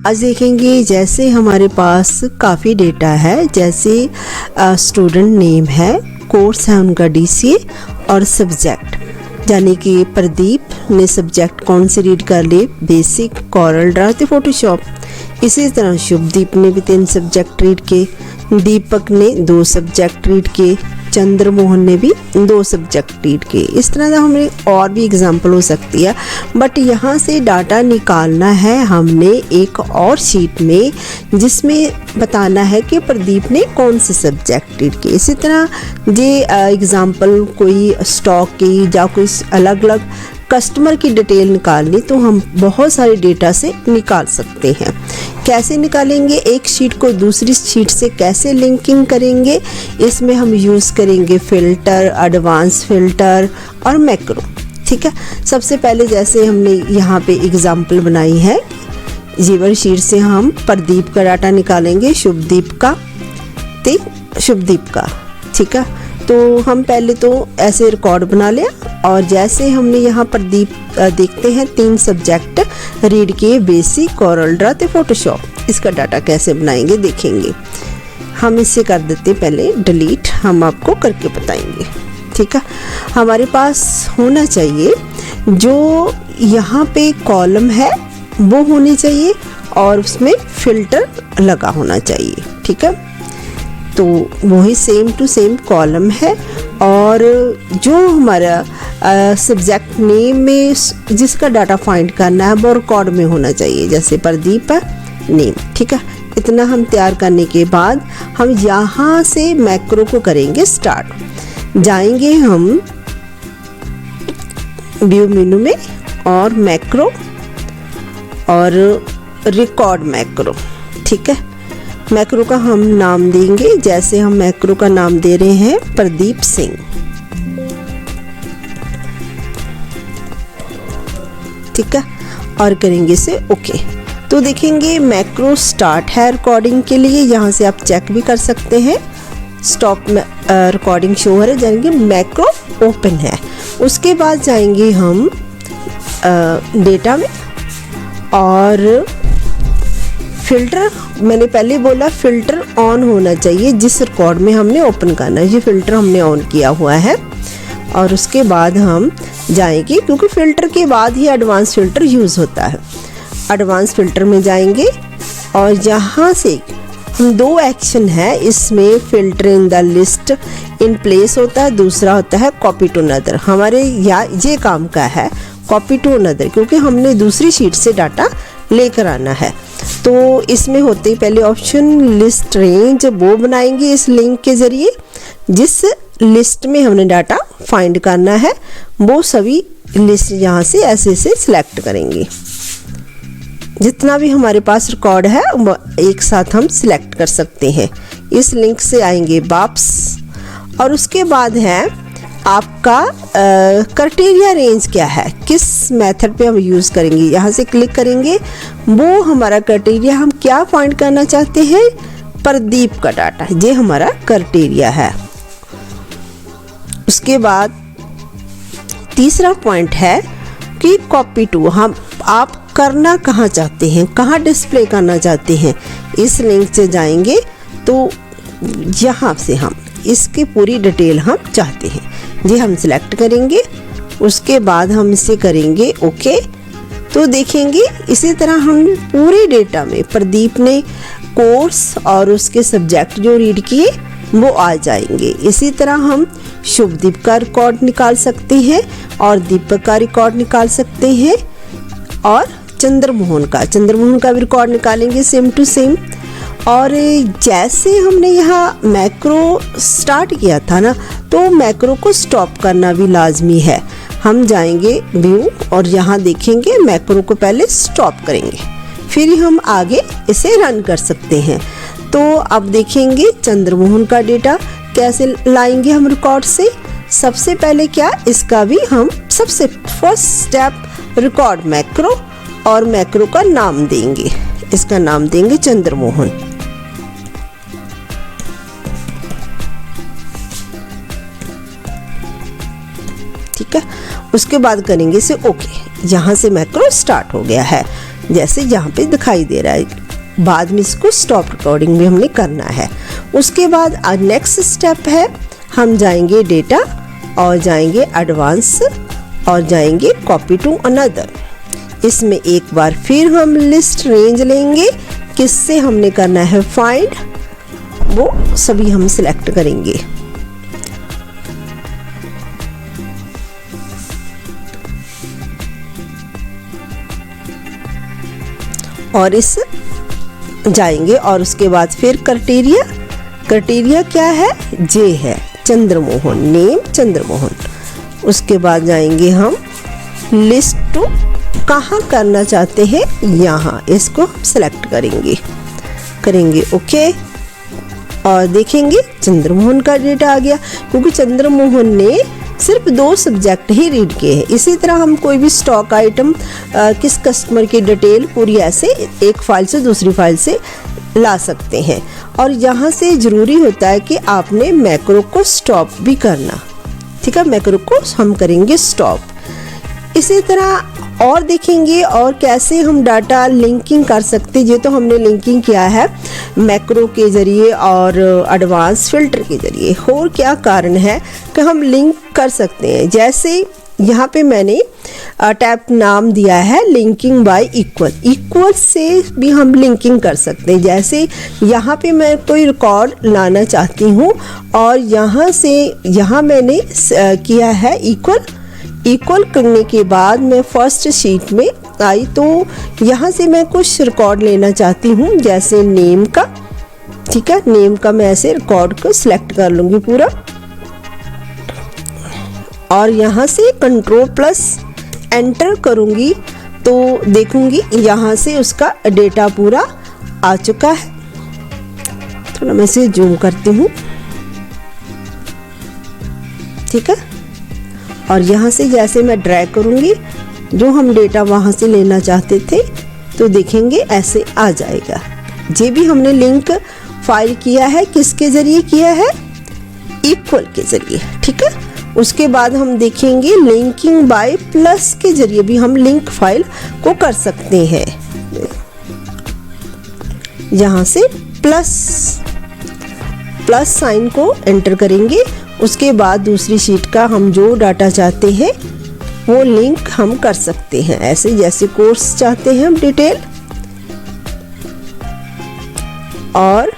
आज देखेंगे जैसे हमारे पास काफ़ी डेटा है, जैसे स्टूडेंट नेम है, कोर्स है उनका DCA और सब्जेक्ट, यानी कि प्रदीप ने सब्जेक्ट कौन से रीड कर लिए, बेसिक, कॉरल ड्रा ते फोटोशॉप। इसी तरह शुभदीप ने भी 3 सब्जेक्ट रीड किए, दीपक ने 2 सब्जेक्ट रीड किए, चंद्रमोहन ने भी 2 सब्जेक्ट रीड किए। इस तरह का हमें और भी एग्जाम्पल हो सकती है, बट यहाँ से डाटा निकालना है हमने एक और शीट में, जिसमें बताना है कि प्रदीप ने कौन से सब्जेक्ट रीड किए। इसी तरह जे एग्जाम्पल कोई स्टॉक की या कोई अलग अलग कस्टमर की डिटेल निकालनी, तो हम बहुत सारे डेटा से निकाल सकते हैं। कैसे निकालेंगे, एक शीट को दूसरी शीट से कैसे लिंकिंग करेंगे, इसमें हम यूज़ करेंगे फ़िल्टर, एडवांस फ़िल्टर और मैक्रो। ठीक है, सबसे पहले जैसे हमने यहाँ पे एग्जाम्पल बनाई है, जीवन शीट से हम प्रदीप का डाटा निकालेंगे, शुभदीप का ते शुभदीप का। ठीक है, तो हम पहले तो ऐसे रिकॉर्ड बना लिया, और जैसे हमने यहाँ प्रदीप देखते हैं 3 सब्जेक्ट रीड किए, बेसिक, कॉरल ड्रा ते फोटोशॉप। इसका डाटा कैसे बनाएंगे देखेंगे। हम इसे कर देते पहले डिलीट, हम आपको करके बताएंगे। ठीक है, हमारे पास होना चाहिए जो यहाँ पे कॉलम है वो होनी चाहिए, और उसमें फिल्टर लगा होना चाहिए। ठीक है, तो वही सेम टू सेम कॉलम है, और जो हमारा सब्जेक्ट नेम में जिसका डाटा फाइंड करना है वो रिकॉर्ड में होना चाहिए, जैसे प्रदीप है नेम। ठीक है, इतना हम तैयार करने के बाद हम यहाँ से मैक्रो को करेंगे स्टार्ट। जाएंगे हम व्यू मेनू में और मैक्रो और रिकॉर्ड मैक्रो। ठीक है, मैक्रो का हम नाम देंगे, जैसे हम मैक्रो का नाम दे रहे हैं प्रदीप सिंह। ठीक है, और करेंगे इसे ओके। तो देखेंगे मैक्रो स्टार्ट है रिकॉर्डिंग के लिए, यहाँ से आप चेक भी कर सकते हैं, स्टॉप में रिकॉर्डिंग शो है, यानी कि मैक्रो ओपन है। उसके बाद जाएंगे हम डेटा में, और फिल्टर, मैंने पहले बोला फिल्टर ऑन होना चाहिए जिस रिकॉर्ड में हमने ओपन करना है, ये फिल्टर हमने ऑन किया हुआ है। और उसके बाद हम जाएंगे, क्योंकि फिल्टर के बाद ही एडवांस फिल्टर यूज़ होता है। एडवांस फिल्टर में जाएंगे, और यहाँ से हम 2 एक्शन है इसमें, filter in the list in place होता है, दूसरा होता है कॉपी टू अनदर। हमारे ये काम का है कॉपी टू अनदर, क्योंकि हमने दूसरी शीट से डाटा लेकर आना है। तो इसमें होते ही पहले ऑप्शन लिस्ट रेंज वो बनाएंगे इस लिंक के ज़रिए, जिस लिस्ट में हमने डाटा फाइंड करना है वो सभी लिस्ट यहाँ से ऐसे सिलेक्ट करेंगे। जितना भी हमारे पास रिकॉर्ड है वो एक साथ हम सिलेक्ट कर सकते हैं। इस लिंक से आएंगे वापस, और उसके बाद है आपका क्राइटेरिया रेंज क्या है, किस मेथड पे हम यूज़ करेंगे। यहाँ से क्लिक करेंगे, वो हमारा क्राइटेरिया हम क्या फाइंड करना चाहते हैं, प्रदीप का डाटा, ये हमारा क्राइटेरिया है। उसके बाद तीसरा पॉइंट है कि कॉपी टू, हम आप करना कहाँ चाहते हैं, कहाँ डिस्प्ले करना चाहते हैं। इस लिंक से जाएंगे तो यहाँ से हम इसकी पूरी डिटेल हम चाहते हैं, ये हम सिलेक्ट करेंगे। उसके बाद हम इसे करेंगे ओके। तो देखेंगे इसी तरह हम पूरे डेटा में प्रदीप ने कोर्स और उसके सब्जेक्ट जो रीड किए वो आ जाएंगे। इसी तरह हम शुभदीप का रिकॉर्ड निकाल सकते हैं, और दीपक का रिकॉर्ड निकाल सकते हैं, और चंद्रमोहन का भी रिकॉर्ड निकालेंगे सेम टू सेम। और जैसे हमने यहाँ मैक्रो स्टार्ट किया था ना, तो मैक्रो को स्टॉप करना भी लाजमी है। हम जाएंगे व्यू, और यहाँ देखेंगे मैक्रो को पहले स्टॉप करेंगे, फिर हम आगे इसे रन कर सकते हैं। तो अब देखेंगे चंद्रमोहन का डेटा कैसे लाएंगे हम रिकॉर्ड से। सबसे पहले क्या, इसका भी हम सबसे फर्स्ट स्टेप रिकॉर्ड मैक्रो, और मैक्रो का नाम देंगे, इसका नाम देंगे चंद्रमोहन। ठीक है, उसके बाद करेंगे इसे ओके। यहाँ से मैक्रो स्टार्ट हो गया है। जैसे यहाँ पे दिखाई दे रहा है। बाद में इसको स्टॉप रिकॉर्डिंग भी हमने करना है। उसके बाद नेक्स्ट स्टेप है, हम जाएंगे डेटा और जाएंगे एडवांस और जाएंगे कॉपी टू अनदर। इसमें एक बार फिर हम लिस्ट रेंज लेंगे, किससे हमने करना है फाइंड, वो सभी हम सिलेक्ट करेंगे। और इस जाएंगे और उसके बाद फिर क्राइटेरिया, क्राइटेरिया क्या है, जे है, चंद्रमोहन, नेम चंद्रमोहन। उसके बाद जाएंगे हम लिस्ट टू, कहाँ करना चाहते हैं, यहाँ, इसको सिलेक्ट करेंगे ओके। और देखेंगे चंद्रमोहन का डेटा आ गया, क्योंकि चंद्रमोहन ने सिर्फ 2 सब्जेक्ट ही रीड किए हैं। इसी तरह हम कोई भी स्टॉक आइटम, किस कस्टमर की डिटेल पूरी ऐसे एक फाइल से दूसरी फाइल से ला सकते हैं। और यहाँ से ज़रूरी होता है कि आपने मैक्रो को स्टॉप भी करना, ठीक है, मैक्रो को हम करेंगे स्टॉप। इसी तरह और देखेंगे और कैसे हम डाटा लिंकिंग कर सकते हैं। ये तो हमने लिंकिंग किया है मैक्रो के ज़रिए और एडवांस फिल्टर के ज़रिए। और क्या कारण है कि हम लिंक कर सकते हैं, जैसे यहाँ पे मैंने टैब नाम दिया है लिंकिंग बाय इक्वल, इक्वल से भी हम लिंकिंग कर सकते हैं। जैसे यहाँ पे मैं कोई रिकॉर्ड लाना चाहती हूँ और यहाँ से यहाँ मैंने किया है इक्वल करने के बाद मैं फर्स्ट शीट में आई, तो यहाँ से मैं कुछ रिकॉर्ड लेना चाहती हूँ, जैसे नेम का, ठीक है, नेम का मैं ऐसे रिकॉर्ड को सिलेक्ट कर लूँगी पूरा। और यहाँ से कंट्रोल प्लस एंटर करूँगी तो देखूँगी यहाँ से उसका डेटा पूरा आ चुका है। थोड़ा मैं इसे जूम करती हूँ, ठीक है। और यहाँ से जैसे मैं ड्रैग करूँगी, जो हम डेटा वहाँ से लेना चाहते थे, तो देखेंगे ऐसे आ जाएगा। ये भी हमने लिंक फाइल किया है, किसके ज़रिए किया है, इक्वल के ज़रिए, ठीक है। उसके बाद हम देखेंगे लिंकिंग बाय प्लस के ज़रिए भी हम लिंक फाइल को कर सकते हैं। यहाँ से प्लस साइन को एंटर करेंगे, उसके बाद दूसरी शीट का हम जो डाटा चाहते हैं वो लिंक हम कर सकते हैं। ऐसे जैसे कोर्स चाहते हैं हम डिटेल, और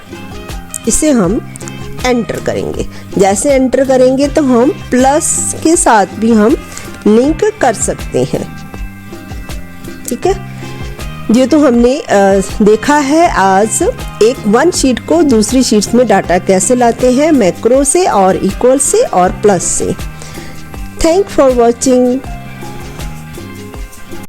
इसे हम एंटर करेंगे। जैसे एंटर करेंगे तो हम प्लस के साथ भी हम लिंक कर सकते हैं, ठीक है। ये तो हमने देखा है आज एक वन शीट को दूसरी शीट्स में डाटा कैसे लाते हैं, मैक्रो से और इक्वल से और प्लस से। Thank for watching.